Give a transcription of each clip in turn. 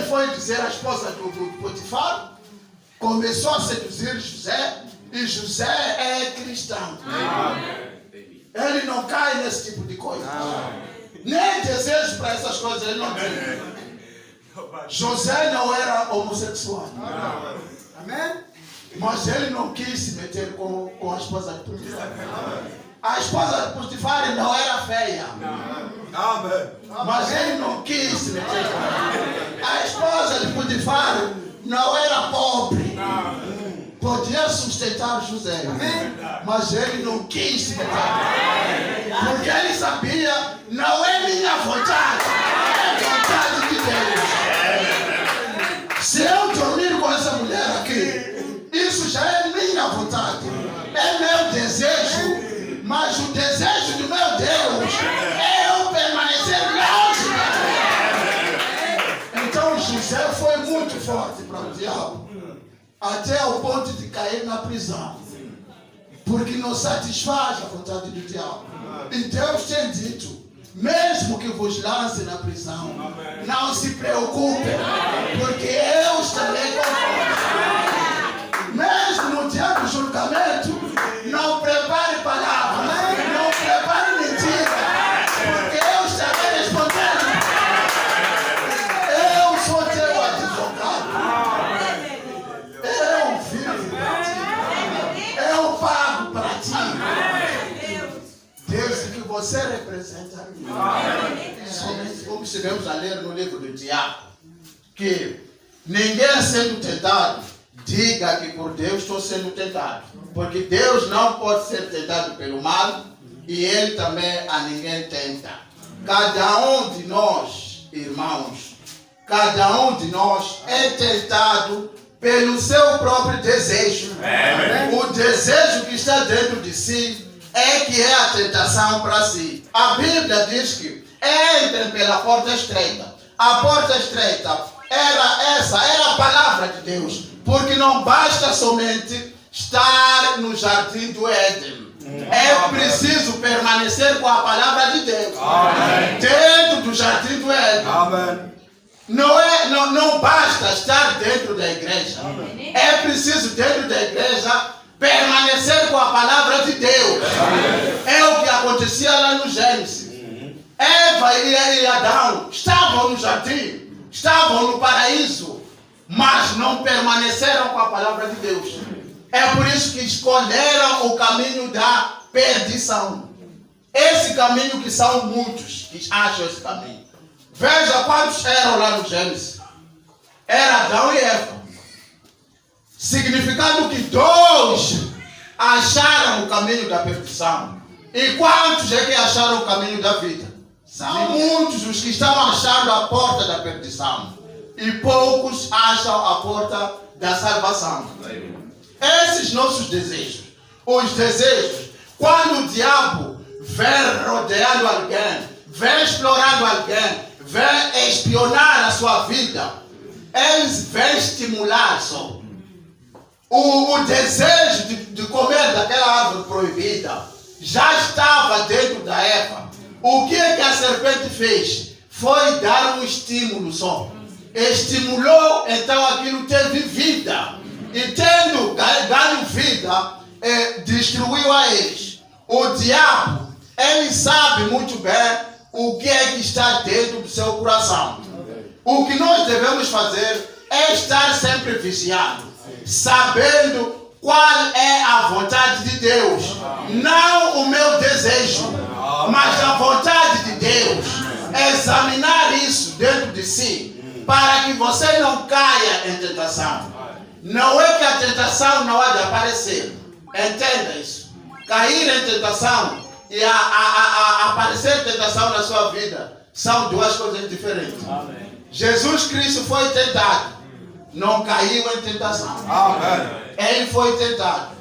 foi dizer à esposa do Potifar, começou a seduzir José, e José é cristão. Ele não cai nesse tipo de coisa. Nem desejo para essas coisas ele não tem. José não era homossexual. Amém? Mas ele não quis se meter com a esposa de Potifar. A esposa de Potifar não era feia. Mas ele não quis se meter com ela. A esposa de Potifar não era pobre. Podia sustentar José. Mas ele não quis se meter. Porque ele sabia, não é minha vontade, é vontade de Deus. Se eu dormir com essa mulher aqui, isso já é minha vontade, é meu desejo, mas o desejo do meu Deus é eu permanecer longe dele. Então José foi muito forte para o diabo, até ao ponto de cair na prisão, porque não satisfaz a vontade do diabo. E Deus tem dito, mesmo que vos lance na prisão, não se preocupem, porque eu estarei convosco. Mesmo no dia do julgamento, não prepare palavras, não prepare mentira, porque eu estarei respondendo. Eu sou teu advogado. Eu vivo para ti. Eu pago para ti. Desde que você representa a mim. Somente como estivemos a ler no livro do Tiago, que ninguém sendo tentado diga que por Deus estou sendo tentado, porque Deus não pode ser tentado pelo mal e Ele também a ninguém tenta. Cada um de nós, irmãos, cada um de nós é tentado pelo seu próprio desejo. O desejo que está dentro de si é que é a tentação para si. A Bíblia diz que entrem pela porta estreita. A porta estreita era a palavra de Deus. Porque não basta somente estar no jardim do Éden. É preciso permanecer com a palavra de Deus. Dentro do jardim do Éden. Não basta estar dentro da igreja. É preciso dentro da igreja permanecer com a palavra de Deus. É o que acontecia lá no Gênesis. Eva e Adão estavam no jardim, estavam no paraíso, mas não permaneceram com a palavra de Deus. É por isso que escolheram o caminho da perdição. Esse caminho que são muitos que acham esse caminho. Veja quantos eram lá no Gênesis. Era Adão e Eva. Significando que dois acharam o caminho da perdição. E quantos é que acharam o caminho da vida? São muitos os que estão achando a porta da perdição. E poucos acham a porta da salvação. Esses nossos desejos, os desejos, quando o diabo vem rodeando alguém, vem explorando alguém, vem espionar a sua vida, eles vêm estimular só. O desejo de comer daquela árvore proibida já estava dentro da Eva. O que é que a serpente fez? Foi dar um estímulo só. Estimulou, então aquilo teve vida. E tendo ganho vida, destruiu a eles. O diabo, ele sabe muito bem o que é que está dentro do seu coração. O que nós devemos fazer é estar sempre vigiando, sabendo qual é a vontade de Deus. Não o meu desejo, mas a vontade de Deus. Examinar isso dentro de si, para que você não caia em tentação. Não é que a tentação não há de aparecer. Entenda isso. Cair em tentação e aparecer tentação na sua vida são duas coisas diferentes. Amém. Jesus Cristo foi tentado, não caiu em tentação. Amém. Ele foi tentado.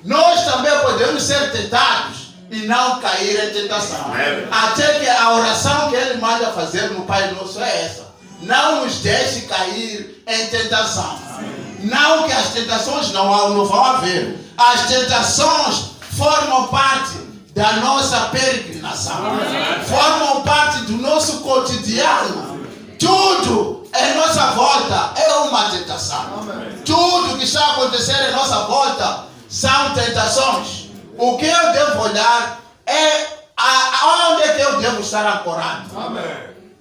Nós também podemos ser tentados e não cair em tentação. Amém. Até que a oração que Ele manda fazer no Pai Nosso é essa: não nos deixe cair em tentação. Amém. Não que as tentações não vão haver. As tentações formam parte da nossa peregrinação. Amém. Formam parte do nosso cotidiano. Tudo em nossa volta está a acontecer em nossa volta são tentações. O que eu devo olhar é aonde é que eu devo estar ancorado.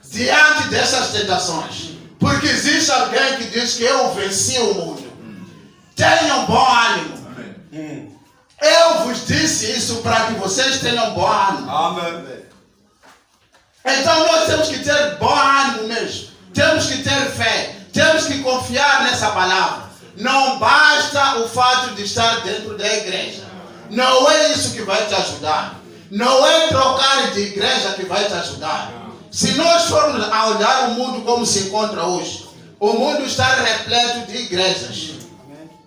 Diante dessas tentações. Porque existe alguém que diz que eu venci o mundo. Tenham bom ânimo. Eu vos disse isso para que vocês tenham bom ânimo. Então nós temos que ter bom ânimo mesmo. Temos que ter fé. Temos que confiar nessa palavra. Não basta o fato de estar dentro da igreja. Não é isso que vai te ajudar. Não é trocar de igreja que vai te ajudar. Se nós formos a olhar o mundo como se encontra hoje, o mundo está repleto de igrejas.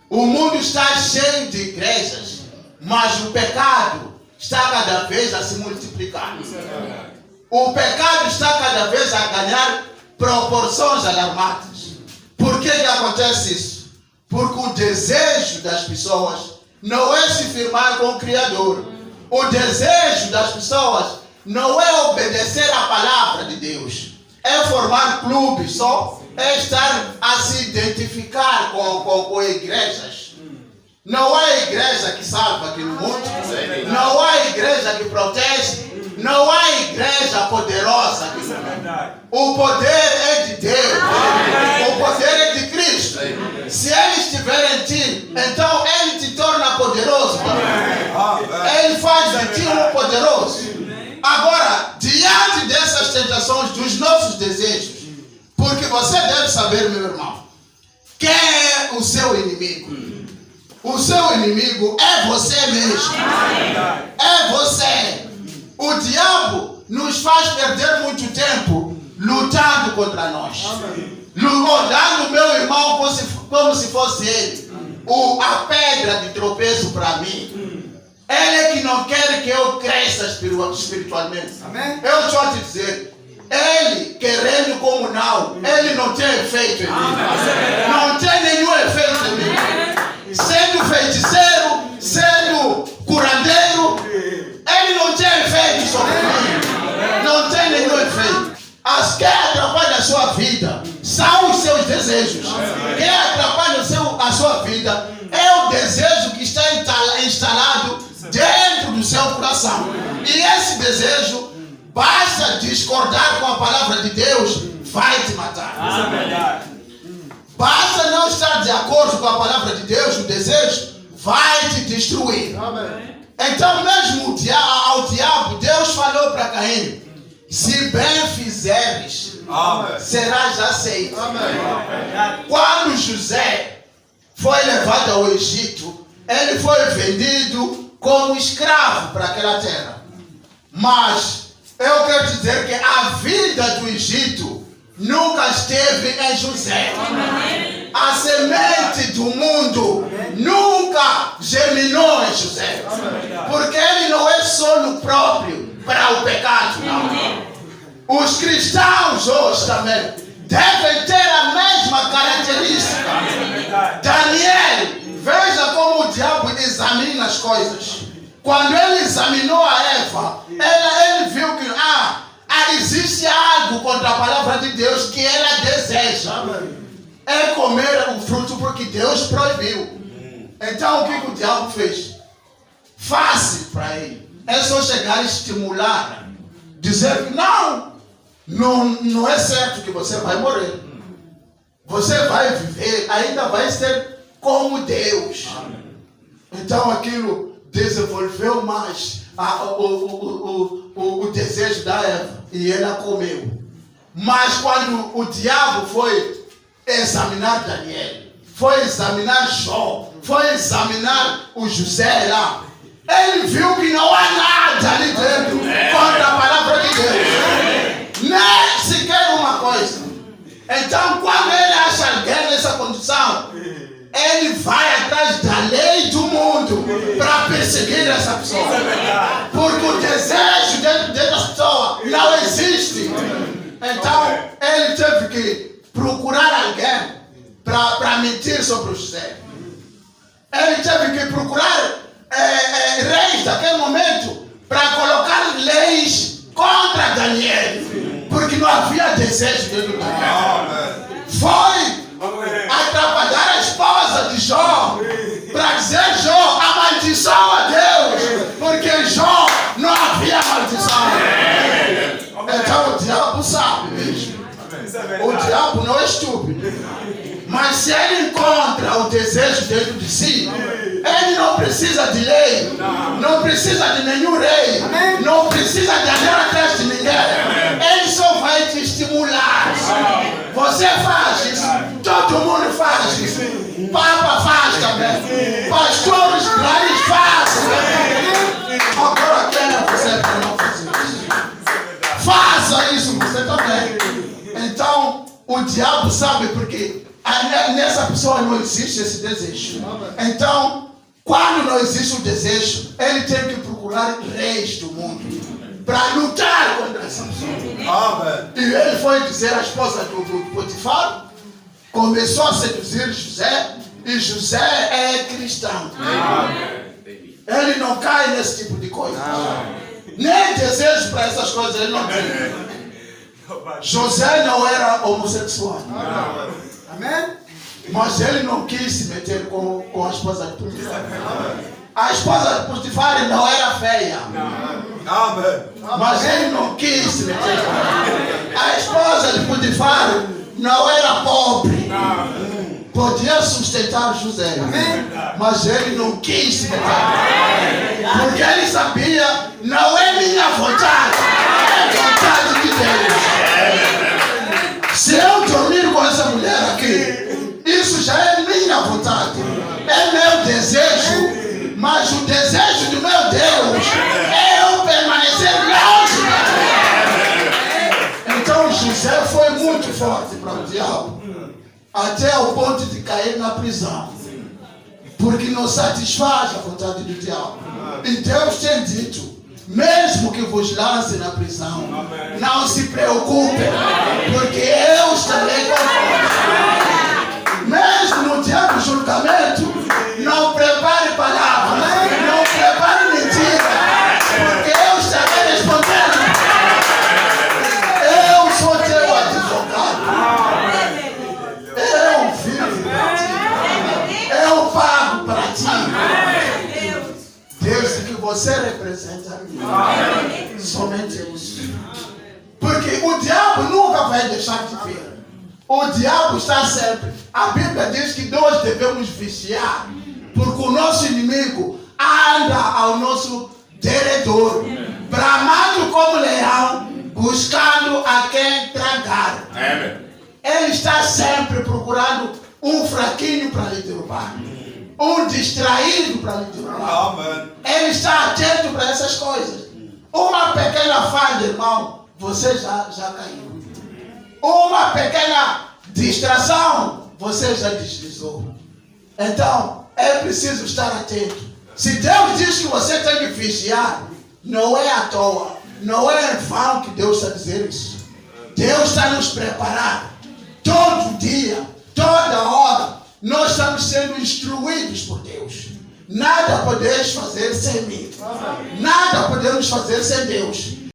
O mundo está cheio de igrejas. Mas o pecado está cada vez a se multiplicar. O pecado está cada vez a ganhar proporções alarmantes. Por que acontece isso? Porque o desejo das pessoas não é se firmar com o Criador. O desejo das pessoas não é obedecer à palavra de Deus. É formar clubes só. É estar a se identificar com igrejas. Não há igreja que salva aqui no mundo. Não há igreja que protege. Não há igreja poderosa aqui no mundo. O poder é de Deus. O poder é de Cristo. Se Ele estiver em ti, então Ele te torna poderoso. Ele faz de ti um poderoso. Agora, diante dessas tentações dos nossos desejos, porque você deve saber, meu irmão, quem é o seu inimigo? O seu inimigo é você mesmo. É você. O diabo nos faz perder muito tempo lutando contra nós. Olhando o meu irmão como se fosse ele. A pedra de tropeço para mim. Ele é que não quer que eu cresça espiritualmente. Eu estou a te dizer. Ele querendo como não, ele não tem efeito em mim. Não tem nenhum efeito em mim. Sendo feiticeiro, sendo curandeiro, ele não tem efeito sobre mim. Não tem nenhum efeito. As que atrapalham a sua vida são os seus desejos. Quem atrapalha a sua vida é o desejo que está instalado dentro do seu coração. E esse desejo, basta discordar com a palavra de Deus, vai te matar. Basta não estar de acordo com a palavra de Deus, o desejo vai te destruir. Então mesmo ao diabo, Deus falou para Caim: se bem fizeres, serás aceito. Quando José foi levado ao Egito, ele foi vendido como escravo para aquela terra. Mas eu quero dizer que a vida do Egito nunca esteve em José. A semente do mundo nunca germinou em José. Porque ele não é solo próprio para o pecado, não. Os cristãos hoje também devem ter a mesma característica. Daniel, veja como o diabo examina as coisas. Quando ele examinou a Eva, ele viu que existe algo contra a palavra de Deus que ela deseja. É comer o fruto porque Deus proibiu. Então o que o diabo fez? Fácil para ele. É só chegar e estimular. Dizer que não é certo que você vai morrer. Você vai viver, ainda vai ser como Deus. Então aquilo desenvolveu mais o desejo da Eva e ela comeu. Mas quando o diabo foi examinar Daniel, foi examinar Jó, foi examinar o José lá, ele viu que não há nada ali dentro contra a palavra de Deus, nem sequer uma coisa. Então quando ele acha alguém nessa condição, ele vai atrás da lei do mundo para perseguir essa pessoa. Porque o desejo dentro dessa pessoa não existe. Então, ele teve que procurar alguém para mentir sobre o José. Ele teve que procurar reis daquele momento para colocar leis contra Daniel. Porque não havia desejo dentro do Daniel. Foi atrapalhar a esposa de Jó diabo não é estúpido. Mas se ele encontra o desejo dentro de si, ele não precisa de lei, não precisa de nenhum rei, não precisa de andar atrás de ninguém. Ele só vai te estimular. Você faz isso, todo mundo faz isso. Papa faz também, pastores Laís fazem. Agora quem é você para não fazer isso? Faça isso você também. Então o diabo sabe porque nessa pessoa não existe esse desejo. Então, quando não existe o desejo, ele tem que procurar reis do mundo para lutar contra essa pessoa. E ele foi dizer à esposa do Potifar, começou a seduzir José, e José é cristão. Ele não cai nesse tipo de coisa. Nem desejo para essas coisas ele não tem. José não era homossexual. Amém? Mas ele não quis se meter com a esposa de Potifar. A esposa de Potifar não era feia. Mas ele não quis se meter com ela. A esposa de Potifar não era pobre. Podia sustentar José. Mas ele não quis se meter. Porque ele sabia, não é minha vontade, é vontade de Deus. Se eu dormir com essa mulher aqui, isso já é minha vontade, é meu desejo, mas o desejo do meu Deus é eu permanecer longe dele. Então José foi muito forte para o diabo, até ao ponto de cair na prisão, porque não satisfaz a vontade do diabo. E Deus tem dito, mesmo que vos lance na prisão, não se preocupem, porque eu estarei convosco. Mesmo no dia do julgamento, não prepare palavras, não prepare mentira, porque eu estarei respondendo. Eu sou teu advogado. Eu vivo para ti. Eu pago para ti. Deus que você representa a mim. Somente isso. Porque o diabo nunca vai deixar de ver. O diabo está sempre. A Bíblia diz que nós devemos vigiar, porque o nosso inimigo anda ao nosso derredor, bramando como leão, buscando a quem tragar. Ele está sempre procurando um fraquinho para lhe derrubar, um distraído para lhe derrubar. Ele está atento para essas coisas. Uma pequena falha, irmão, você já caiu. Uma pequena distração, você já deslizou. Então, é preciso estar atento. Se Deus diz que você tem que vigiar, não é à toa, não é em vão que Deus está dizendo isso. Deus está nos preparando. Todo dia, toda hora, nós estamos sendo instruídos por Deus. Nada podemos fazer sem mim. Nada podemos fazer sem Deus.